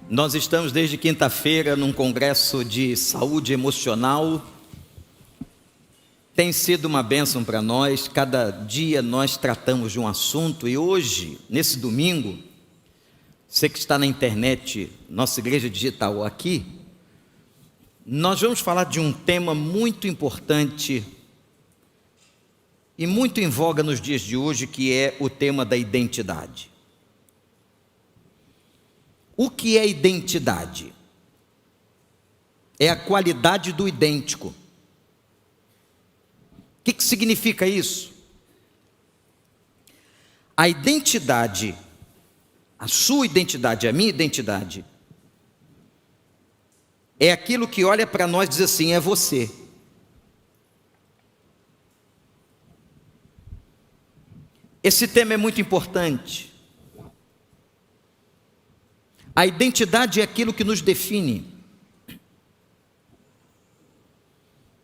Nós estamos desde quinta-feira num congresso de saúde emocional. Tem sido uma bênção para nós, cada dia nós tratamos de um assunto e hoje, nesse domingo, você que está na internet, nossa igreja digital aqui, nós vamos falar de um tema muito importante e muito em voga nos dias de hoje, que é o tema da identidade. O que é identidade? É a qualidade do idêntico. O que significa isso? A identidade, a sua identidade, a minha identidade, é aquilo que olha para nós e diz assim: é você. Esse tema é muito importante. A identidade é aquilo que nos define.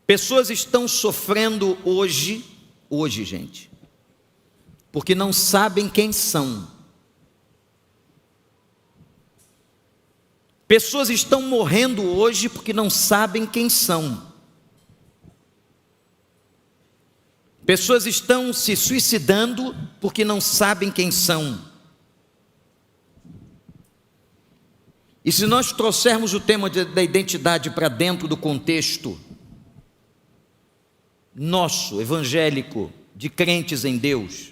Pessoas estão sofrendo hoje, gente, porque não sabem quem são. Pessoas estão morrendo hoje porque não sabem quem são. Pessoas estão se suicidando porque não sabem quem são. E se nós trouxermos o tema da identidade para dentro do contexto nosso, evangélico, de crentes em Deus,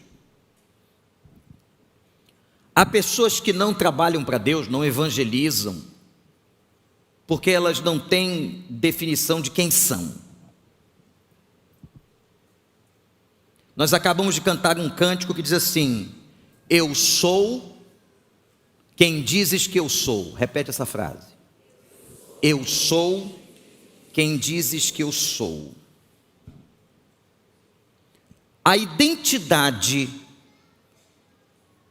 há pessoas que não trabalham para Deus, não evangelizam, porque elas não têm definição de quem são. Nós acabamos de cantar um cântico que diz assim: eu sou quem dizes que eu sou. Repete essa frase. Eu sou quem dizes que eu sou. A identidade,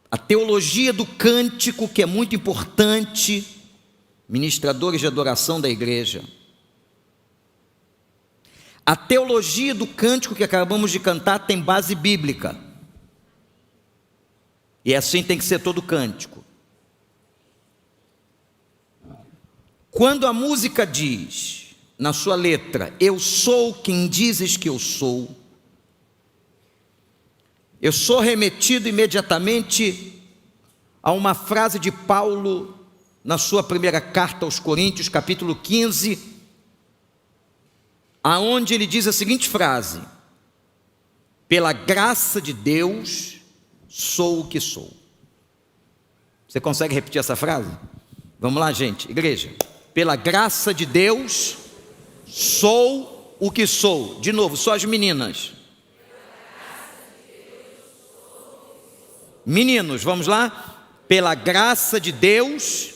a teologia do cântico, que é muito importante, ministradores de adoração da igreja. A teologia do cântico que acabamos de cantar tem base bíblica. E assim tem que ser todo cântico. Quando a música diz, na sua letra, eu sou quem dizes que eu sou remetido imediatamente a uma frase de Paulo, na sua primeira carta aos Coríntios, capítulo 15, aonde ele diz a seguinte frase: pela graça de Deus, sou o que sou. Você consegue repetir essa frase? Vamos lá, gente, igreja. Pela graça de Deus, sou o que sou. De novo, só as meninas. Meninos, vamos lá? Pela graça de Deus,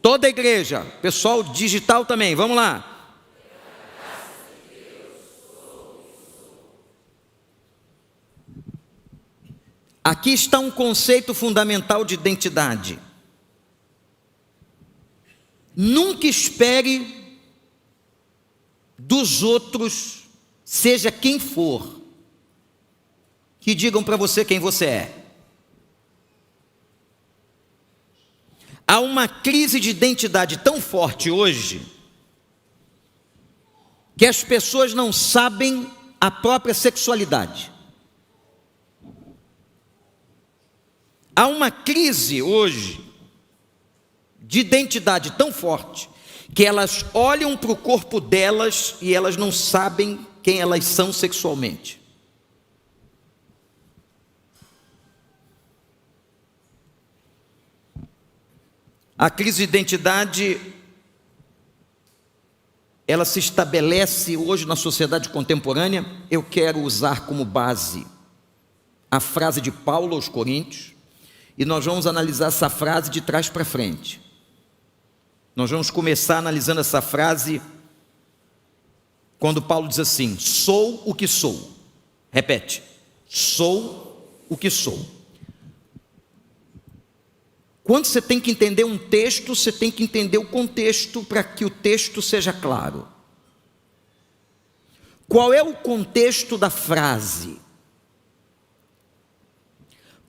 toda a igreja, pessoal digital também, vamos lá. Aqui está um conceito fundamental de identidade. Nunca espere dos outros, seja quem for, que digam para você quem você é. Há uma crise de identidade tão forte hoje, que as pessoas não sabem a própria sexualidade. Há uma crise hoje de identidade tão forte, que elas olham para o corpo delas e elas não sabem quem elas são sexualmente. A crise de identidade, ela se estabelece hoje na sociedade contemporânea. Eu quero usar como base a frase de Paulo aos Coríntios, e nós vamos analisar essa frase de trás para frente. Nós vamos começar analisando essa frase quando Paulo diz assim: sou o que sou. Repete: sou o que sou. Quando você tem que entender um texto, você tem que entender o contexto para que o texto seja claro. Qual é o contexto da frase?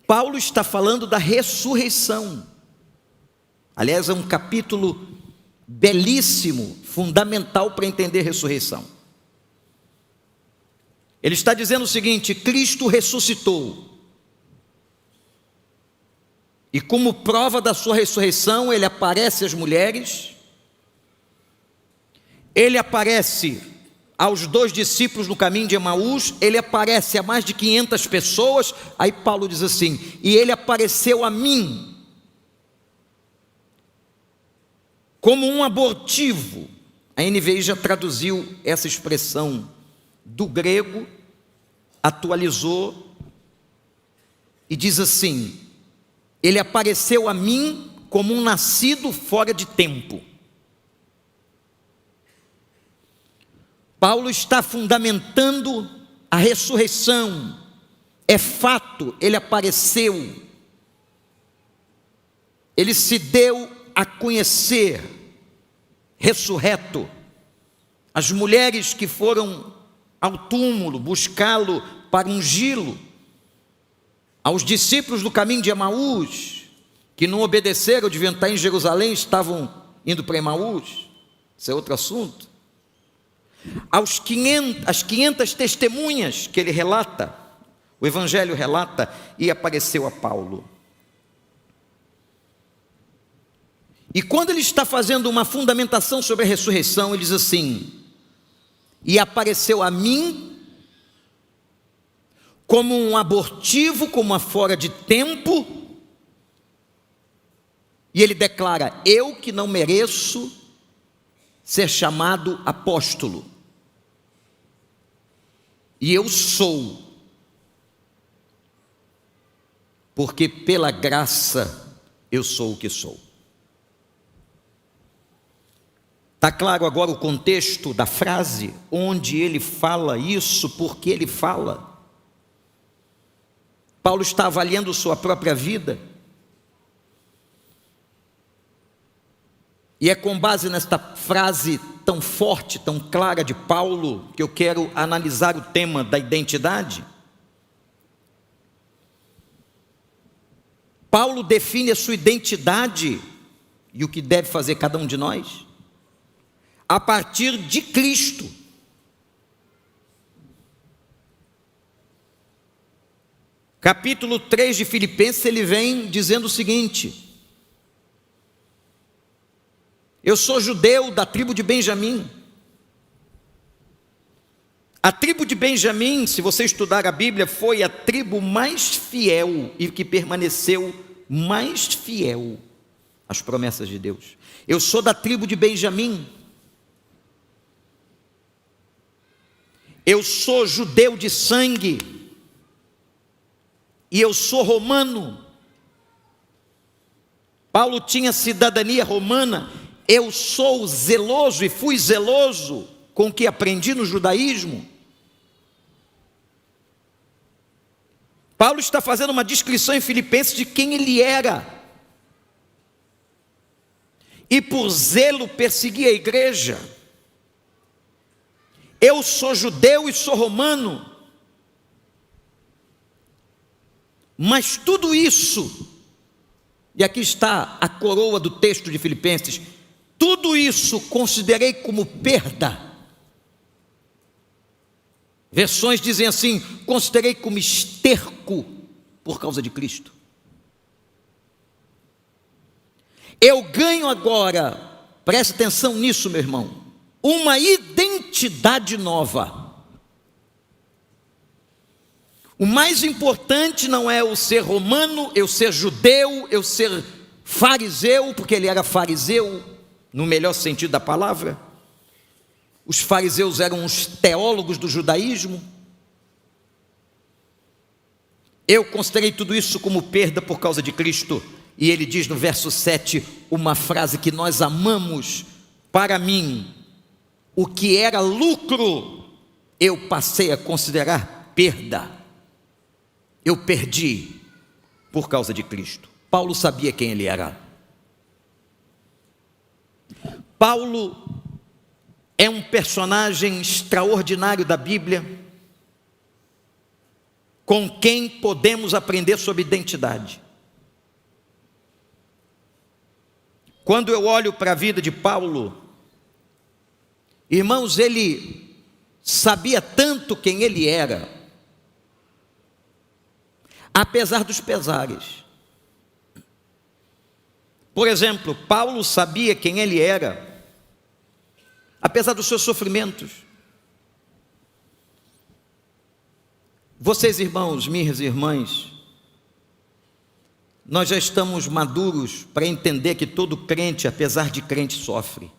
Paulo está falando da ressurreição. Aliás, é um capítulo belíssimo, fundamental para entender a ressurreição. Ele está dizendo o seguinte: Cristo ressuscitou. E como prova da sua ressurreição, ele aparece às mulheres, ele aparece aos 2 discípulos no caminho de Emaús, ele aparece a mais de 500 pessoas. Aí Paulo diz assim: e ele apareceu a mim, como um abortivo. A NVI já traduziu essa expressão do grego, atualizou e diz assim: ele apareceu a mim como um nascido fora de tempo. Paulo está fundamentando a ressurreição. É fato, ele apareceu. Ele se deu a conhecer, ressurreto. As mulheres que foram ao túmulo buscá-lo para ungí-lo, aos discípulos do caminho de Emaús, que não obedeceram, deviam estar em Jerusalém, estavam indo para Emaús, isso é outro assunto. As 500 testemunhas que ele relata, o Evangelho relata, e apareceu a Paulo. E quando ele está fazendo uma fundamentação sobre a ressurreição, ele diz assim: e apareceu a mim como um abortivo, como uma fora de tempo. E ele declara: eu que não mereço ser chamado apóstolo, e eu sou, porque pela graça eu sou o que sou. Está claro agora o contexto da frase, onde ele fala isso, porque ele fala. Paulo está avaliando sua própria vida, e é com base nesta frase tão forte, tão clara de Paulo, que eu quero analisar o tema da identidade. Paulo define a sua identidade e o que deve fazer cada um de nós a partir de Cristo. Capítulo 3 de Filipenses, ele vem dizendo o seguinte: eu sou judeu da tribo de Benjamim. A tribo de Benjamim, se você estudar a Bíblia, foi a tribo mais fiel e que permaneceu mais fiel às promessas de Deus. Eu sou da tribo de Benjamim. Eu sou judeu de sangue. E eu sou romano. Paulo tinha cidadania romana. Eu sou zeloso e fui zeloso com o que aprendi no judaísmo. Paulo está fazendo uma descrição em Filipenses de quem ele era. E por zelo perseguia a igreja. Eu sou judeu e sou romano. Mas tudo isso, e aqui está a coroa do texto de Filipenses, tudo isso considerei como perda. Versões dizem assim: considerei como esterco por causa de Cristo. Eu ganho agora, preste atenção nisso, meu irmão, uma identidade nova. O mais importante não é eu ser romano, eu ser judeu, eu ser fariseu, porque ele era fariseu, no melhor sentido da palavra. Os fariseus eram os teólogos do judaísmo. Eu considerei tudo isso como perda por causa de Cristo. E ele diz no verso 7, uma frase que nós amamos: para mim, o que era lucro, eu passei a considerar perda. Eu perdi por causa de Cristo. Paulo sabia quem ele era. Paulo é um personagem extraordinário da Bíblia, com quem podemos aprender sobre identidade. Quando eu olho para a vida de Paulo, irmãos, ele sabia tanto quem ele era, apesar dos pesares. Por exemplo, Paulo sabia quem ele era, apesar dos seus sofrimentos. Vocês, irmãos, minhas irmãs, nós já estamos maduros para entender que todo crente, apesar de crente, sofre.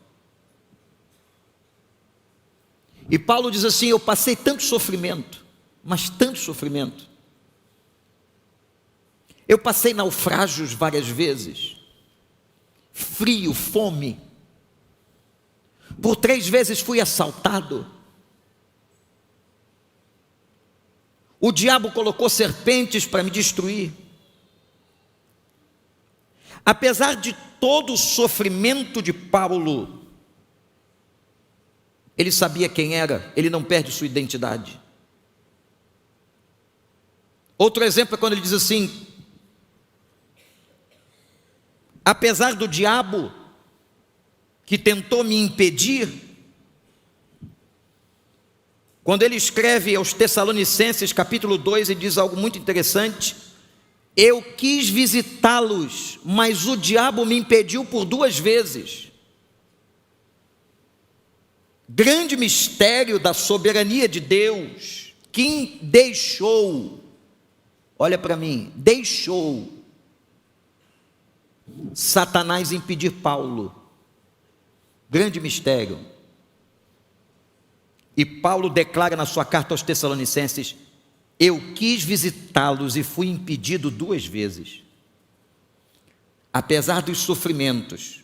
E Paulo diz assim: eu passei tanto sofrimento, mas tanto sofrimento. Eu passei naufrágios várias vezes, frio, fome. Por 3 vezes fui assaltado. O diabo colocou serpentes para me destruir. Apesar de todo o sofrimento de Paulo, ele sabia quem era, ele não perde sua identidade. Outro exemplo é quando ele diz assim: apesar do diabo que tentou me impedir, quando ele escreve aos Tessalonicenses capítulo 2, ele diz algo muito interessante: eu quis visitá-los, mas o diabo me impediu por 2 vezes. Grande mistério da soberania de Deus, quem deixou, olha para mim, deixou Satanás impedir Paulo. Grande mistério. E Paulo declara na sua carta aos Tessalonicenses: eu quis visitá-los e fui impedido 2 vezes. Apesar dos sofrimentos,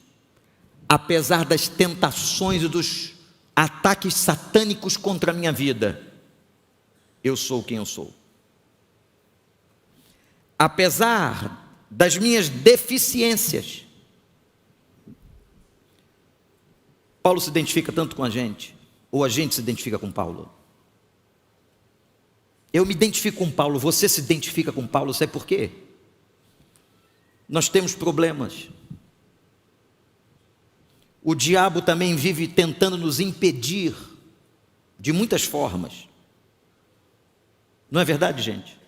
apesar das tentações e dos ataques satânicos contra a minha vida, eu sou quem eu sou. Apesar das minhas deficiências, Paulo se identifica tanto com a gente, ou a gente se identifica com Paulo? Eu me identifico com Paulo, você se identifica com Paulo, sabe por quê? Nós temos problemas. O diabo também vive tentando nos impedir, de muitas formas. Não é verdade, gente?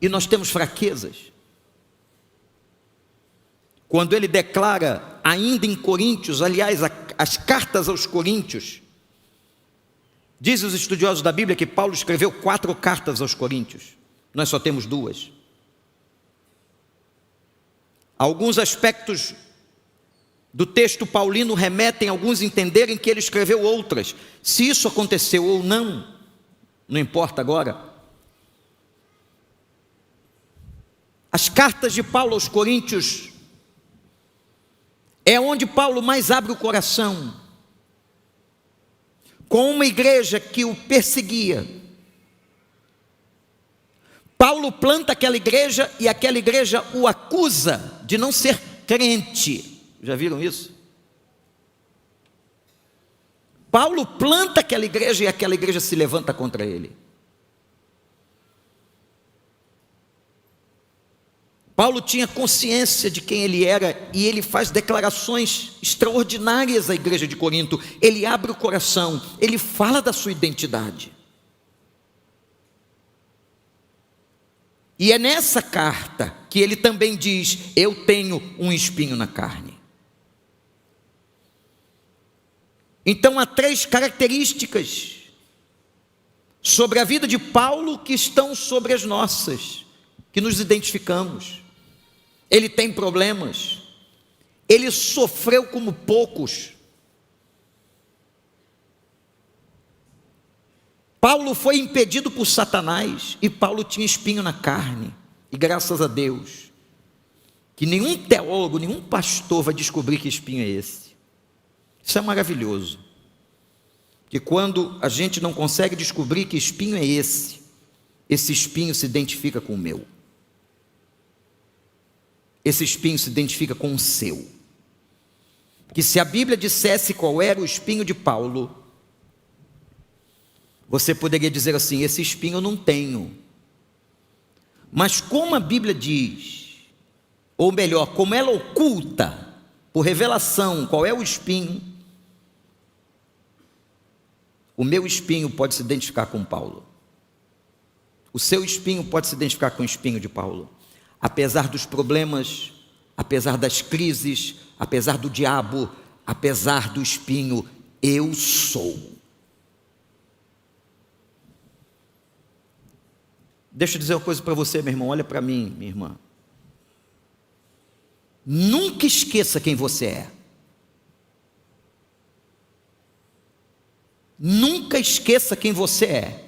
E nós temos fraquezas. Quando ele declara, ainda em Coríntios, aliás, as cartas aos Coríntios, dizem os estudiosos da Bíblia que Paulo escreveu 4 cartas aos Coríntios, nós só temos 2. Alguns aspectos do texto paulino remetem a alguns entenderem que ele escreveu outras. Se isso aconteceu ou não, não importa agora. As cartas de Paulo aos Coríntios é onde Paulo mais abre o coração com uma igreja que o perseguia. Paulo planta aquela igreja e aquela igreja o acusa de não ser crente. Já viram isso? Paulo planta aquela igreja e aquela igreja se levanta contra ele. Paulo tinha consciência de quem ele era e ele faz declarações extraordinárias à igreja de Corinto. Ele abre o coração, ele fala da sua identidade. E é nessa carta que ele também diz: eu tenho um espinho na carne. Então há 3 características sobre a vida de Paulo que estão sobre as nossas, que nos identificamos. Ele tem problemas, ele sofreu como poucos. Paulo foi impedido por Satanás e Paulo tinha espinho na carne. E graças a Deus que nenhum teólogo, nenhum pastor vai descobrir que espinho é esse. Isso é maravilhoso. Que quando a gente não consegue descobrir que espinho é esse espinho se identifica com o meu. Esse espinho se identifica com o seu. Que se a Bíblia dissesse qual era o espinho de Paulo, você poderia dizer assim: esse espinho eu não tenho. Mas como a Bíblia diz ou melhor, como ela oculta, por revelação, qual é o espinho, o meu espinho pode se identificar com Paulo. O seu espinho pode se identificar com o espinho de Paulo. Apesar dos problemas, apesar das crises, apesar do diabo, apesar do espinho, eu sou. Deixa eu dizer uma coisa para você, meu irmão, olha para mim, minha irmã. Nunca esqueça quem você é. Nunca esqueça quem você é.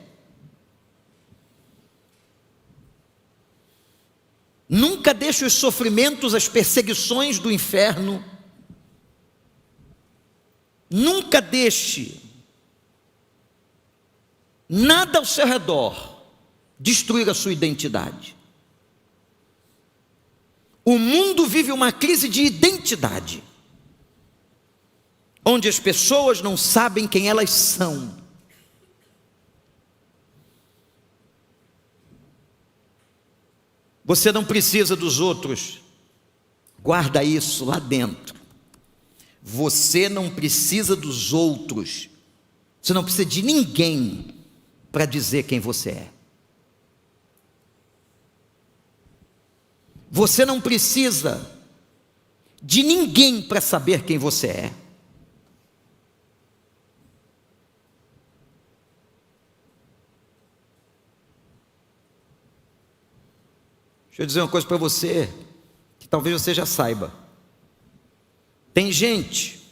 Nunca deixe os sofrimentos, as perseguições do inferno. Nunca deixe nada ao seu redor destruir a sua identidade. O mundo vive uma crise de identidade, onde as pessoas não sabem quem elas são. Você não precisa dos outros, guarda isso lá dentro. Você não precisa dos outros, você não precisa de ninguém para dizer quem você é. Você não precisa de ninguém para saber quem você é. Deixa eu dizer uma coisa para você, que talvez você já saiba. Tem gente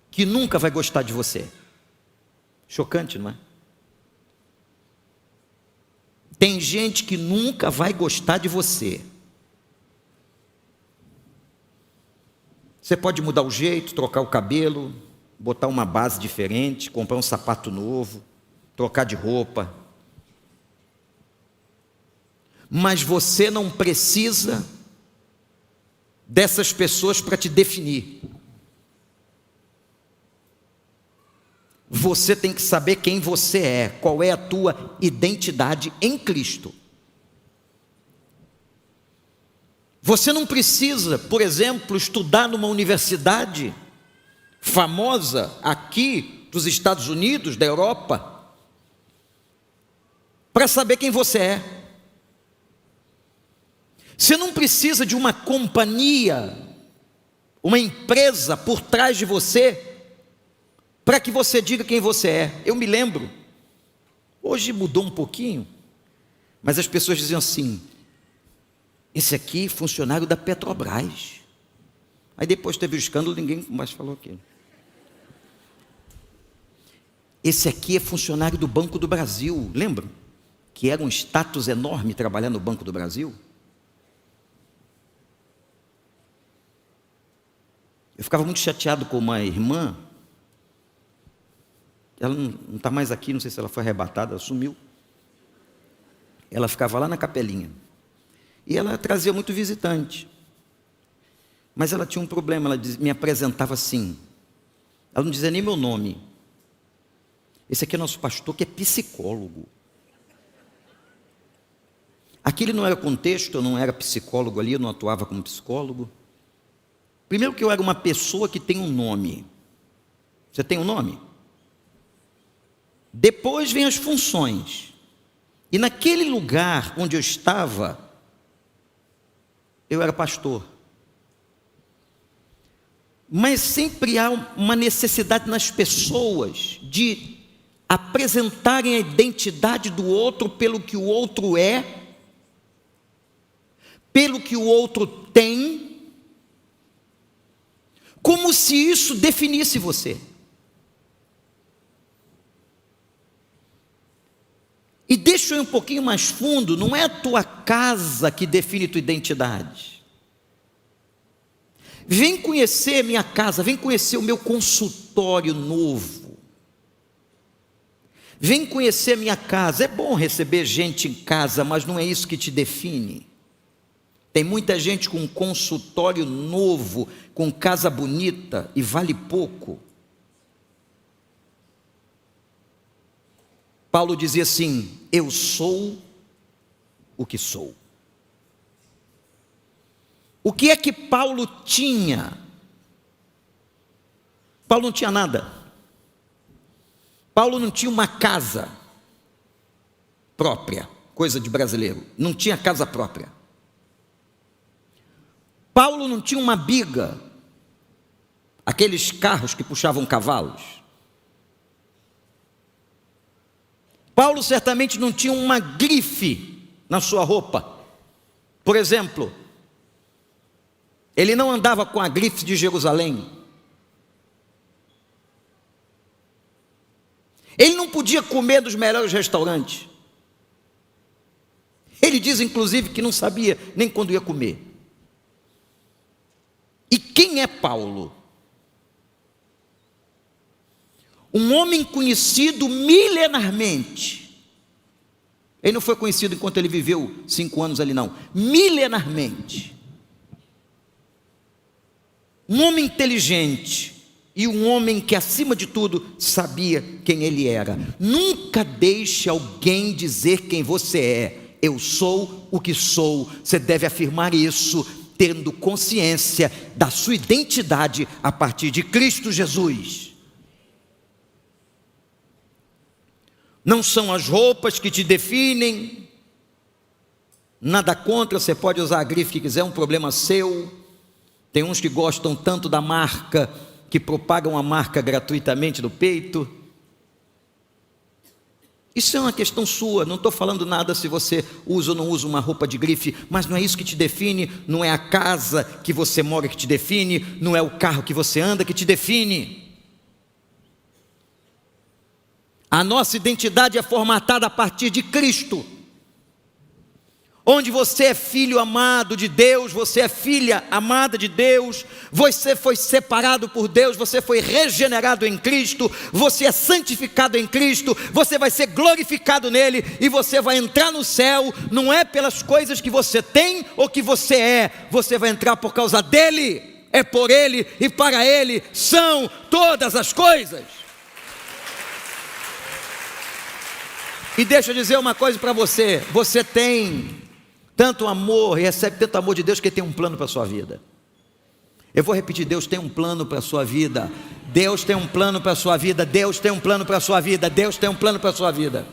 que nunca vai gostar de você. Chocante, não é? Tem gente que nunca vai gostar de você. Você pode mudar o jeito, trocar o cabelo, botar uma base diferente, comprar um sapato novo, trocar de roupa. Mas você não precisa dessas pessoas para te definir. Você tem que saber quem você é, qual é a tua identidade em Cristo. Você não precisa, por exemplo, estudar numa universidade famosa aqui dos Estados Unidos, da Europa, para saber quem você é. Você não precisa de uma companhia, uma empresa por trás de você, para que você diga quem você é. Eu me lembro, hoje mudou um pouquinho, mas as pessoas diziam assim: esse aqui é funcionário da Petrobras. Aí depois teve o escândalo, ninguém mais falou aquilo. Esse aqui é funcionário do Banco do Brasil. Lembram? Que era um status enorme trabalhar no Banco do Brasil. Eu ficava muito chateado com uma irmã. Ela não está mais aqui, não sei se ela foi arrebatada, ela sumiu. Ela ficava lá na capelinha. E ela trazia muito visitante. Mas ela tinha um problema, ela me apresentava assim. Ela não dizia nem meu nome. Esse aqui é nosso pastor, que é psicólogo. Aquele não era contexto, eu não era psicólogo ali, eu não atuava como psicólogo. Primeiro que eu era uma pessoa que tem um nome. Você tem um nome? Depois vem as funções. E naquele lugar onde eu estava, eu era pastor. Mas sempre há uma necessidade nas pessoas de apresentarem a identidade do outro pelo que o outro é, pelo que o outro tem, como se isso definisse você. E deixa eu ir um pouquinho mais fundo, não é a tua casa que define tua identidade. Vem conhecer minha casa, vem conhecer o meu consultório novo. Vem conhecer minha casa. É bom receber gente em casa, mas não é isso que te define. Tem muita gente com um consultório novo, com casa bonita e vale pouco. Paulo dizia assim: eu sou o que sou. O que é que Paulo tinha? Paulo não tinha nada. Paulo não tinha uma casa própria, coisa de brasileiro. Não tinha casa própria. Paulo não tinha uma biga, aqueles carros que puxavam cavalos. Paulo certamente não tinha uma grife na sua roupa. Por exemplo, ele não andava com a grife de Jerusalém. Ele não podia comer dos melhores restaurantes. Ele diz inclusive que não sabia nem quando ia comer. E quem é Paulo? Um homem conhecido milenarmente. Ele não foi conhecido enquanto ele viveu 5 anos ali, não. Milenarmente. Um homem inteligente. E um homem que, acima de tudo, sabia quem ele era. Nunca deixe alguém dizer quem você é. Eu sou o que sou. Você deve afirmar isso, tendo consciência da sua identidade a partir de Cristo Jesus. Não são as roupas que te definem. Nada contra, você pode usar a grife que quiser, é um problema seu. Tem uns que gostam tanto da marca que propagam a marca gratuitamente no peito. Isso é uma questão sua, não estou falando nada se você usa ou não usa uma roupa de grife, mas não é isso que te define, não é a casa que você mora que te define, não é o carro que você anda que te define. A nossa identidade é formatada a partir de Cristo. Onde você é filho amado de Deus, você é filha amada de Deus, você foi separado por Deus, você foi regenerado em Cristo, você é santificado em Cristo, você vai ser glorificado nele e você vai entrar no céu, não é pelas coisas que você tem ou que você vai entrar por causa dele, é por ele e para ele são todas as coisas. E deixa eu dizer uma coisa para você, você tem tanto amor, e recebe tanto amor de Deus que Ele tem um plano para a sua vida. Eu vou repetir, Deus tem um plano para a sua vida. Deus tem um plano para a sua vida. Deus tem um plano para a sua vida. Deus tem um plano para a sua vida.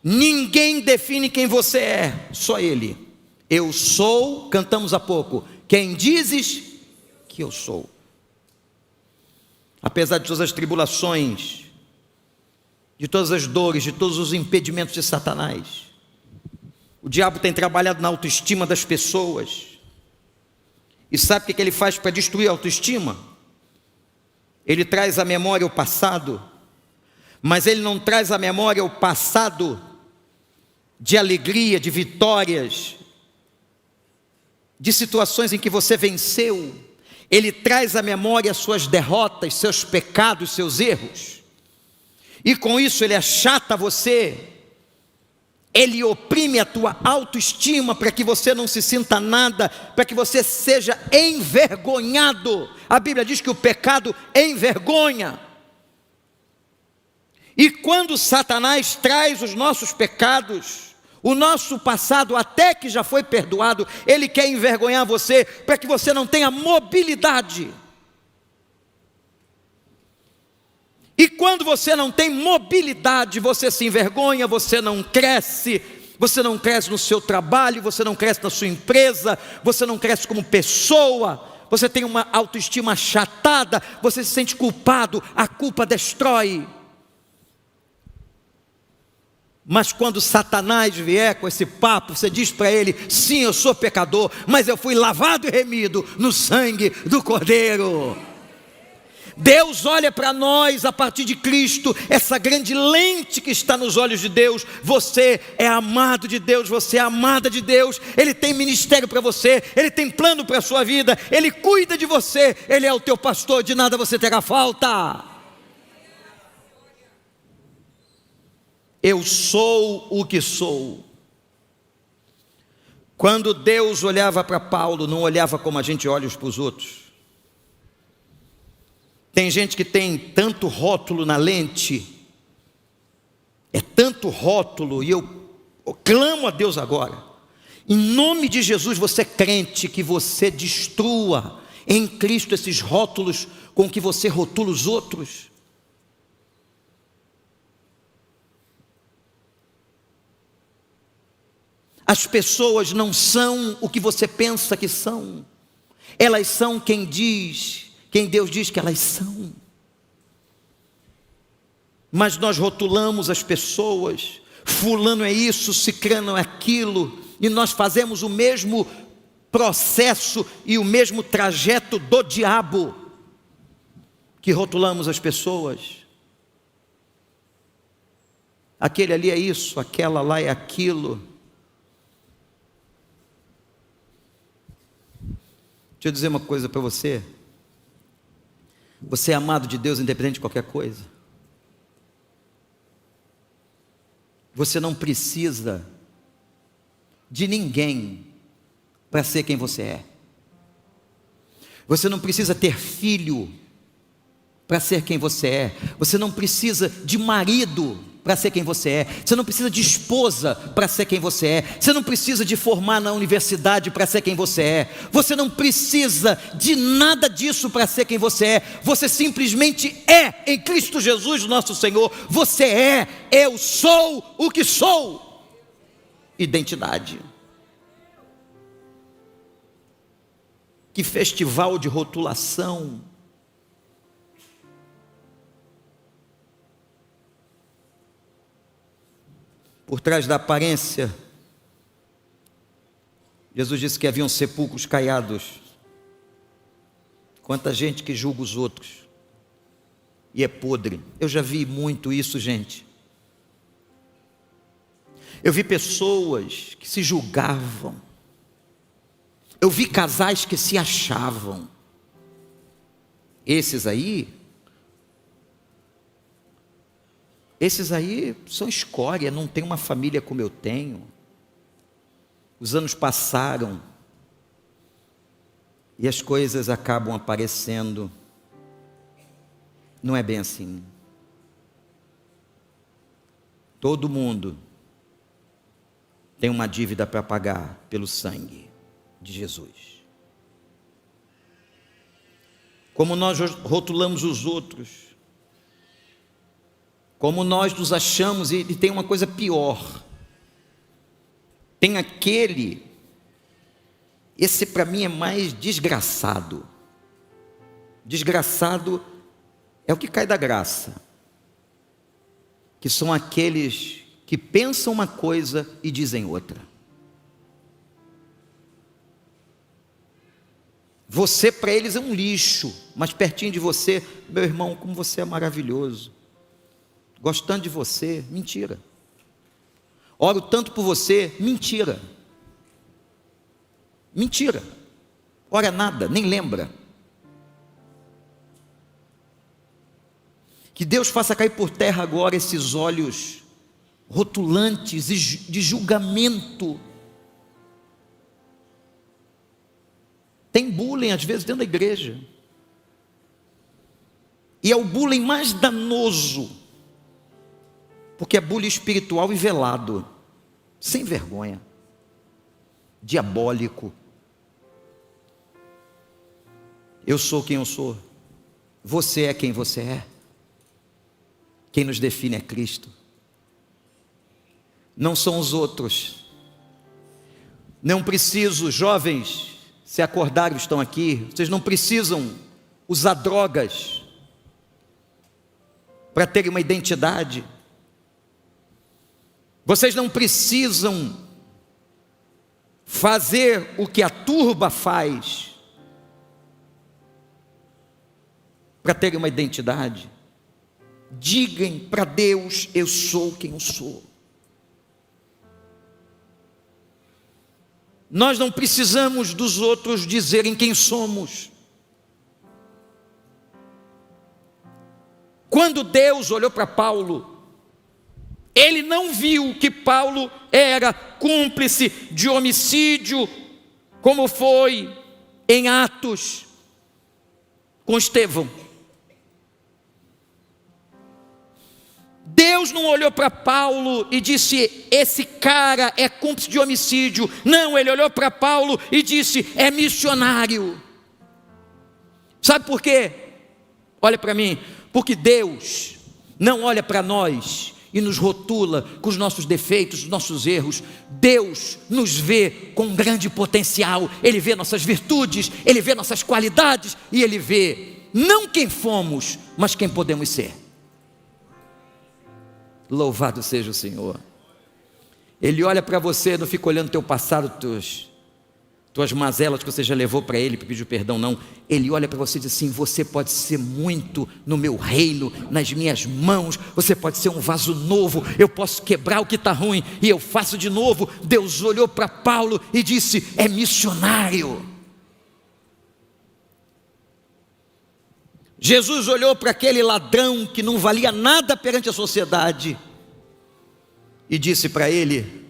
Ninguém define quem você é, só Ele. Eu sou, cantamos há pouco, quem dizes que eu sou. Apesar de todas as tribulações, de todas as dores, de todos os impedimentos de Satanás, o diabo tem trabalhado na autoestima das pessoas. E sabe o que ele faz para destruir a autoestima? Ele traz à memória o passado, mas ele não traz à memória o passado de alegria, de vitórias, de situações em que você venceu. Ele traz à memória suas derrotas, seus pecados, seus erros. E com isso ele achata você, ele oprime a tua autoestima para que você não se sinta nada, para que você seja envergonhado. A Bíblia diz que o pecado envergonha. E quando Satanás traz os nossos pecados, o nosso passado até que já foi perdoado, ele quer envergonhar você, para que você não tenha mobilidade. E quando você não tem mobilidade, você se envergonha, você não cresce no seu trabalho, você não cresce na sua empresa, você não cresce como pessoa, você tem uma autoestima achatada, você se sente culpado, a culpa destrói. Mas quando Satanás vier com esse papo, você diz para ele, sim, eu sou pecador, mas eu fui lavado e remido no sangue do Cordeiro. Deus olha para nós a partir de Cristo, essa grande lente que está nos olhos de Deus. Você é amado de Deus, você é amada de Deus. Ele tem ministério para você, Ele tem plano para a sua vida, Ele cuida de você, Ele é o teu pastor, de nada você terá falta. Eu sou o que sou. Quando Deus olhava para Paulo, não olhava como a gente olha uns para os outros. Tem gente que tem tanto rótulo na lente, é tanto rótulo, e eu clamo a Deus agora, Em nome de Jesus, você é crente, que você destrua em Cristo esses rótulos com que você rotula os outros. As pessoas não são o que você pensa que são. Elas são quem Deus diz que elas são. Mas nós rotulamos as pessoas, fulano é isso, cicrano é aquilo, e nós fazemos o mesmo processo e o mesmo trajeto do diabo, que rotulamos as pessoas. Aquele ali é isso, aquela lá é aquilo. Deixa eu dizer uma coisa para você. Você é amado de Deus independente de qualquer coisa. Você não precisa de ninguém para ser quem você é. Você não precisa ter filho para ser quem você é. Você não precisa de marido para ser quem você é. Você não precisa de esposa para ser quem você é. Você não precisa de formar na universidade para ser quem você é. Você não precisa de nada disso para ser quem você é. Você simplesmente é em Cristo Jesus, nosso Senhor. Você é, eu sou o que sou. Identidade. Que festival de rotulação. Por trás da aparência, Jesus disse que haviam sepulcros caiados. Quanta gente que julga os outros e é podre. Eu já vi muito isso, gente. Eu vi pessoas que se julgavam. Eu vi casais que se achavam. Esses aí são escória, não tem uma família como eu tenho. Os anos passaram e as coisas acabam aparecendo. Não é bem assim. Todo mundo tem uma dívida para pagar pelo sangue de Jesus. Como nós rotulamos os outros, como nós nos achamos, e tem uma coisa pior. Tem esse para mim é mais desgraçado. Desgraçado é o que cai da graça. Que são aqueles que pensam uma coisa e dizem outra. Você para eles é um lixo, mas pertinho de você, meu irmão, como você é maravilhoso. Gostando de você, mentira. Oro tanto por você, mentira. Mentira. Ora nada, nem lembra. Que Deus faça cair por terra agora esses olhos rotulantes de julgamento. Tem bullying às vezes dentro da igreja. E é o bullying mais danoso. Porque é bullying espiritual e velado, sem vergonha, diabólico. Eu sou quem eu sou, você é quem você é. Quem nos define é Cristo, não são os outros. Não preciso, jovens, se acordaram, estão aqui, vocês não precisam usar drogas para terem uma identidade. Vocês não precisam fazer o que a turba faz para ter uma identidade. Digam para Deus, eu sou quem eu sou. Nós não precisamos dos outros dizerem quem somos. Quando Deus olhou para Paulo, ele não viu que Paulo era cúmplice de homicídio, como foi em Atos com Estevão. Deus não olhou para Paulo e disse: esse cara é cúmplice de homicídio. Não, ele olhou para Paulo e disse: é missionário. Sabe por quê? Olha para mim. Porque Deus não olha para nós e nos rotula com os nossos defeitos, os nossos erros. Deus nos vê com grande potencial. Ele vê nossas virtudes, Ele vê nossas qualidades, e Ele vê não quem fomos, mas quem podemos ser. Louvado seja o Senhor. Ele olha para você, não fica olhando teu passado, tuas mazelas que você já levou para Ele, para pedir perdão, não. Ele olha para você e diz assim: você pode ser muito no meu reino, nas minhas mãos. Você pode ser um vaso novo. Eu posso quebrar o que está ruim e eu faço de novo. Deus olhou para Paulo e disse: é missionário. Jesus olhou para aquele ladrão que não valia nada perante a sociedade e disse para ele: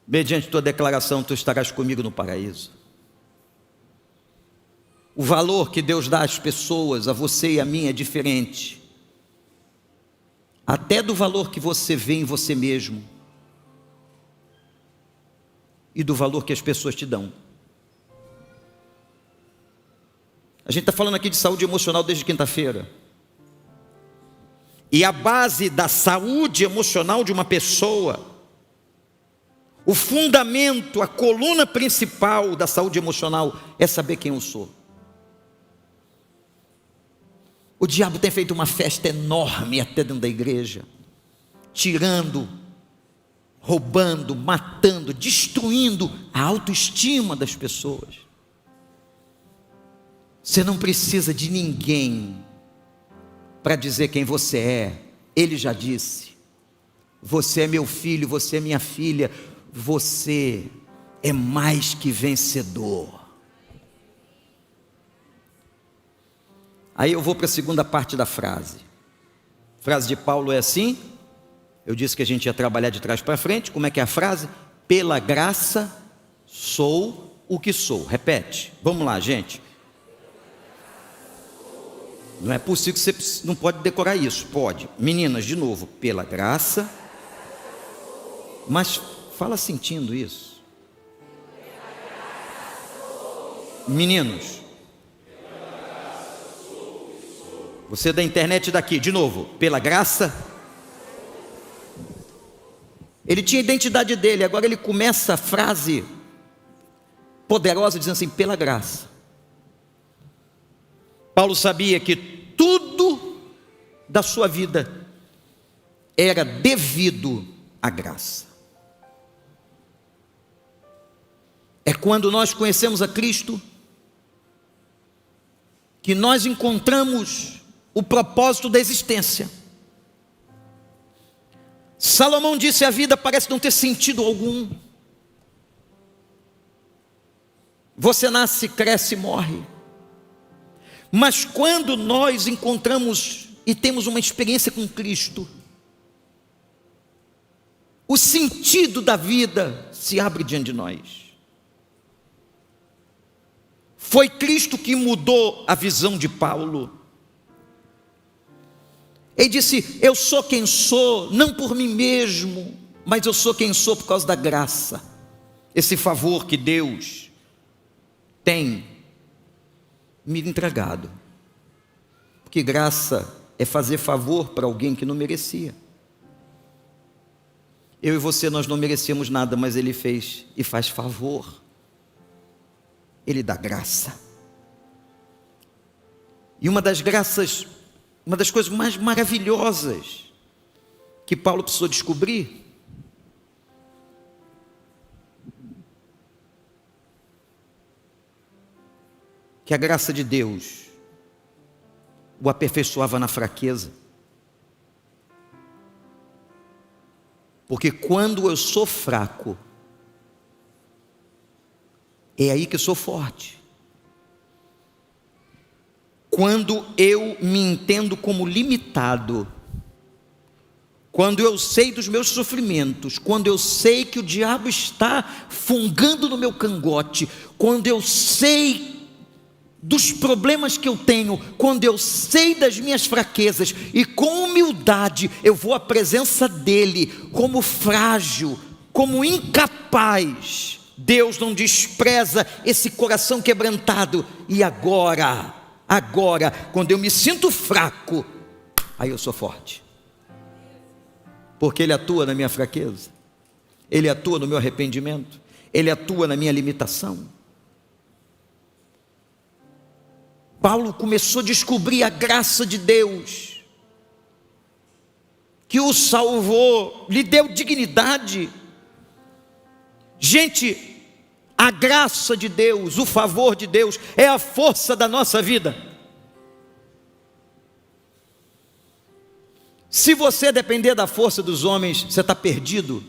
mediante tua declaração, tu estarás comigo no paraíso. O valor que Deus dá às pessoas, a você e a mim, é diferente, até do valor que você vê em você mesmo e do valor que as pessoas te dão. A gente está falando aqui de saúde emocional desde quinta-feira. E a base da saúde emocional de uma pessoa, o fundamento, a coluna principal da saúde emocional é saber quem eu sou. O diabo tem feito uma festa enorme até dentro da igreja, tirando, roubando, matando, destruindo a autoestima das pessoas. Você não precisa de ninguém para dizer quem você é. Ele já disse: você é meu filho, você é minha filha, você é mais que vencedor. Aí eu vou para a segunda parte da frase. A frase de Paulo é assim. Eu disse que a gente ia trabalhar de trás para frente. Como é que é a frase? Pela graça sou o que sou. Repete, vamos lá, gente. Não é possível que você não pode decorar isso. Pode. Meninas, de novo. Pela graça. Mas fala sentindo isso. Meninos. Você da internet daqui, de novo. Pela graça. Ele tinha a identidade dele. Agora ele começa a frase poderosa dizendo assim: pela graça. Paulo sabia que tudo da sua vida era devido à graça. É quando nós conhecemos a Cristo que nós encontramos o propósito da existência. Salomão disse: a vida parece não ter sentido algum. Você nasce, cresce e morre. Mas quando nós encontramos e temos uma experiência com Cristo, o sentido da vida se abre diante de nós. Foi Cristo que mudou a visão de Paulo. Ele disse: eu sou quem sou, não por mim mesmo, mas eu sou quem sou por causa da graça. Esse favor que Deus tem me entregado. Porque graça é fazer favor para alguém que não merecia. Eu e você, nós não merecíamos nada, mas Ele fez e faz favor. Ele dá graça. E uma das graças, uma das coisas mais maravilhosas que Paulo precisou descobrir, que a graça de Deus o aperfeiçoava na fraqueza. Porque quando eu sou fraco, é aí que eu sou forte. Quando eu me entendo como limitado, quando eu sei dos meus sofrimentos, quando eu sei que o diabo está fungando no meu cangote, quando eu sei dos problemas que eu tenho, quando eu sei das minhas fraquezas e com humildade eu vou à presença dele como frágil, como incapaz, Deus não despreza esse coração quebrantado. E agora, quando eu me sinto fraco, aí eu sou forte, porque ele atua na minha fraqueza, ele atua no meu arrependimento, ele atua na minha limitação. Paulo começou a descobrir a graça de Deus, que o salvou, lhe deu dignidade. Gente, a graça de Deus, o favor de Deus, é a força da nossa vida. Se você depender da força dos homens, você está perdido.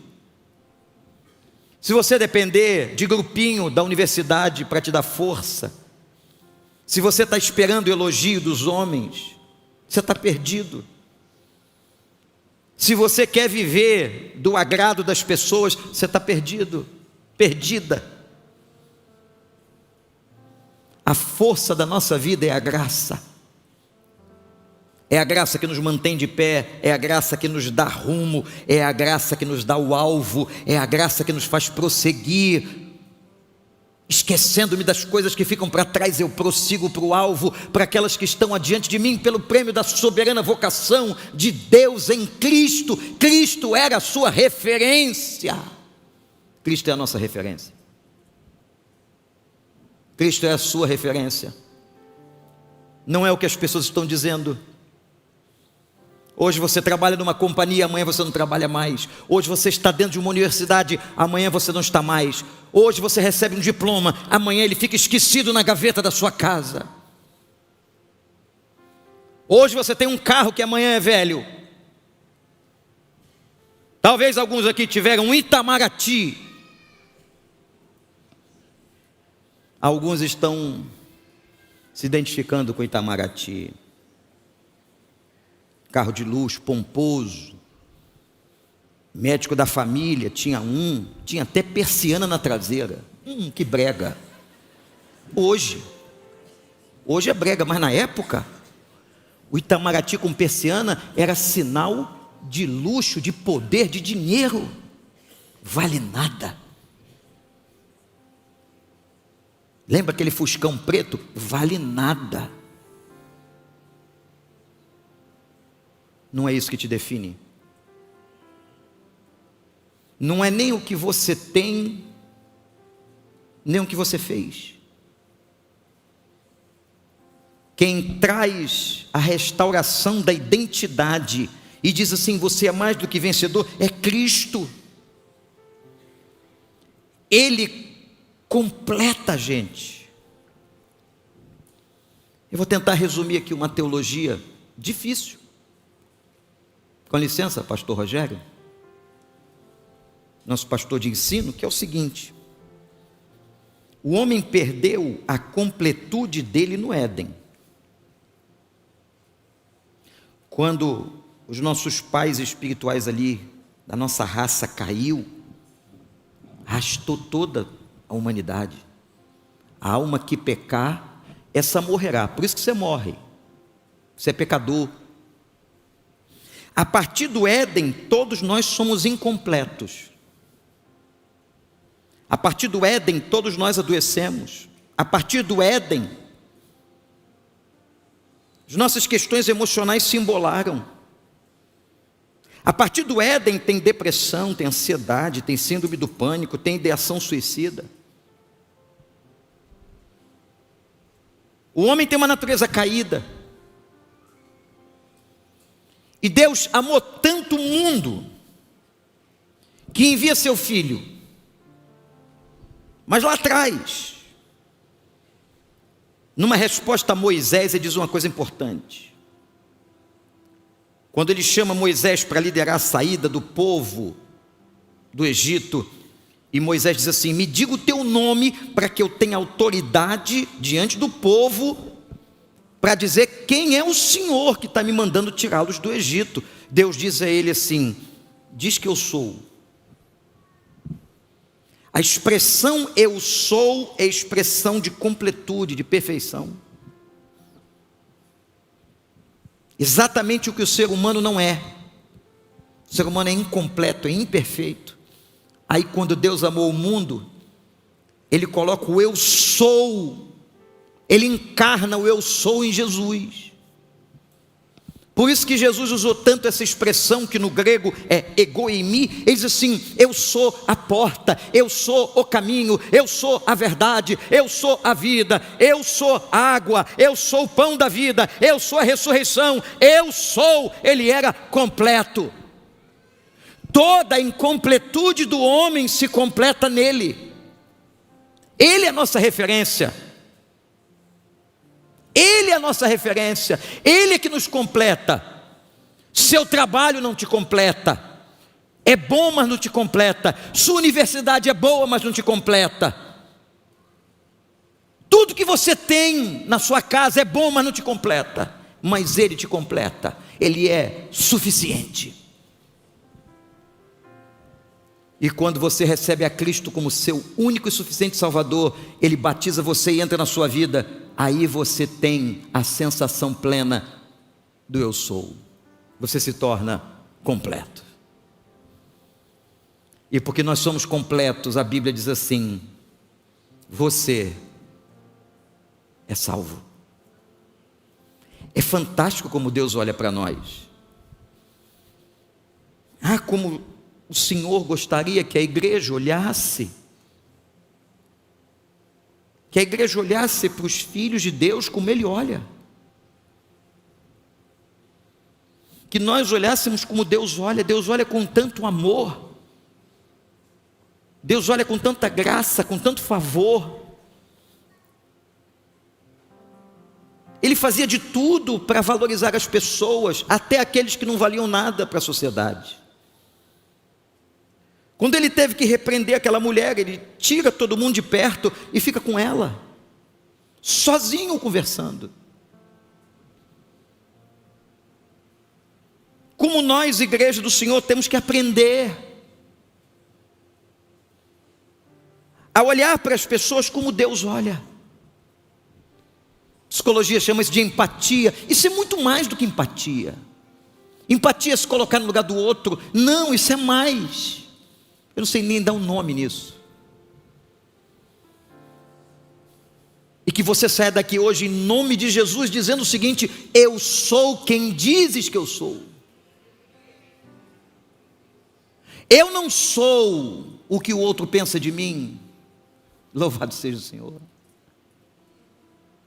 Se você depender de grupinho da universidade para te dar força, se você está esperando o elogio dos homens, você está perdido. Se você quer viver do agrado das pessoas, você está perdido, perdida. A força da nossa vida é a graça. É a graça que nos mantém de pé, é a graça que nos dá rumo, é a graça que nos dá o alvo, é a graça que nos faz prosseguir. Esquecendo-me das coisas que ficam para trás, eu prossigo para o alvo, para aquelas que estão adiante de mim, pelo prêmio da soberana vocação de Deus em Cristo. Cristo era a sua referência. Cristo é a nossa referência. Cristo é a sua referência. Não é o que as pessoas estão dizendo. Hoje você trabalha numa companhia, amanhã você não trabalha mais. Hoje você está dentro de uma universidade, amanhã você não está mais. Hoje você recebe um diploma, amanhã ele fica esquecido na gaveta da sua casa. Hoje você tem um carro que amanhã é velho. Talvez alguns aqui tiveram um Itamaraty. Alguns estão se identificando com o Itamaraty. Carro de luxo, pomposo, médico da família, tinha até persiana na traseira. Que brega. Hoje é brega, mas na época, o Itamaraty com persiana era sinal de luxo, de poder, de dinheiro. Vale nada. Lembra aquele Fuscão preto? Vale nada. Não é isso que te define. Não é nem o que você tem, nem o que você fez. Quem traz a restauração da identidade e diz assim: você é mais do que vencedor, é Cristo. Ele completa a gente. Eu vou tentar resumir aqui uma teologia difícil. Com licença, pastor Rogério, nosso pastor de ensino, que é o seguinte: o homem perdeu a completude dele no Éden. Quando os nossos pais espirituais ali, da nossa raça, caiu, arrastou toda a humanidade. A alma que pecar, essa morrerá. Por isso que você morre. Você é pecador. A partir do Éden, todos nós somos incompletos. A partir do Éden, todos nós adoecemos. A partir do Éden, as nossas questões emocionais se embolaram. A partir do Éden tem depressão, tem ansiedade, tem síndrome do pânico, tem ideação suicida. O homem tem uma natureza caída. E Deus amou tanto o mundo que envia seu filho. Mas lá atrás, numa resposta a Moisés, ele diz uma coisa importante. Quando ele chama Moisés para liderar a saída do povo do Egito, e Moisés diz assim: me diga o teu nome para que eu tenha autoridade diante do povo para dizer quem é o Senhor que está me mandando tirá-los do Egito. Deus diz a ele assim: diz que eu sou. A expressão eu sou é expressão de completude, de perfeição. Exatamente o que o ser humano não é. O ser humano é incompleto, é imperfeito. Aí quando Deus amou o mundo, Ele coloca o eu sou, Ele encarna o eu sou em Jesus. Por isso que Jesus usou tanto essa expressão, que no grego é egoimi. Ele diz assim: eu sou a porta, eu sou o caminho, eu sou a verdade, eu sou a vida, eu sou a água, eu sou o pão da vida, eu sou a ressurreição, eu sou. Ele era completo. Toda a incompletude do homem se completa nele. Ele é a nossa referência. Ele é a nossa referência, Ele é que nos completa. Seu trabalho não te completa, é bom, mas não te completa. Sua universidade é boa, mas não te completa. Tudo que você tem na sua casa é bom, mas não te completa. Mas Ele te completa, Ele é suficiente. E quando você recebe a Cristo como seu único e suficiente Salvador, Ele batiza você e entra na sua vida. Aí você tem a sensação plena do eu sou. Você se torna completo. E porque nós somos completos, a Bíblia diz assim: você é salvo. É fantástico como Deus olha para nós. Como o Senhor gostaria que a igreja olhasse. Que a igreja olhasse para os filhos de Deus como Ele olha. Que nós olhássemos como Deus olha. Deus olha com tanto amor. Deus olha com tanta graça, com tanto favor. Ele fazia de tudo para valorizar as pessoas, até aqueles que não valiam nada para a sociedade. Quando Ele teve que repreender aquela mulher, Ele tira todo mundo de perto e fica com ela, sozinho conversando. Como nós, igreja do Senhor, temos que aprender a olhar para as pessoas como Deus olha. Psicologia chama isso de empatia. Isso é muito mais do que empatia. Empatia é se colocar no lugar do outro. Não, isso é mais. Eu não sei nem dar um nome nisso. E que você saia daqui hoje em nome de Jesus dizendo o seguinte: eu sou quem dizes que eu sou. Eu não sou o que o outro pensa de mim. Louvado seja o Senhor.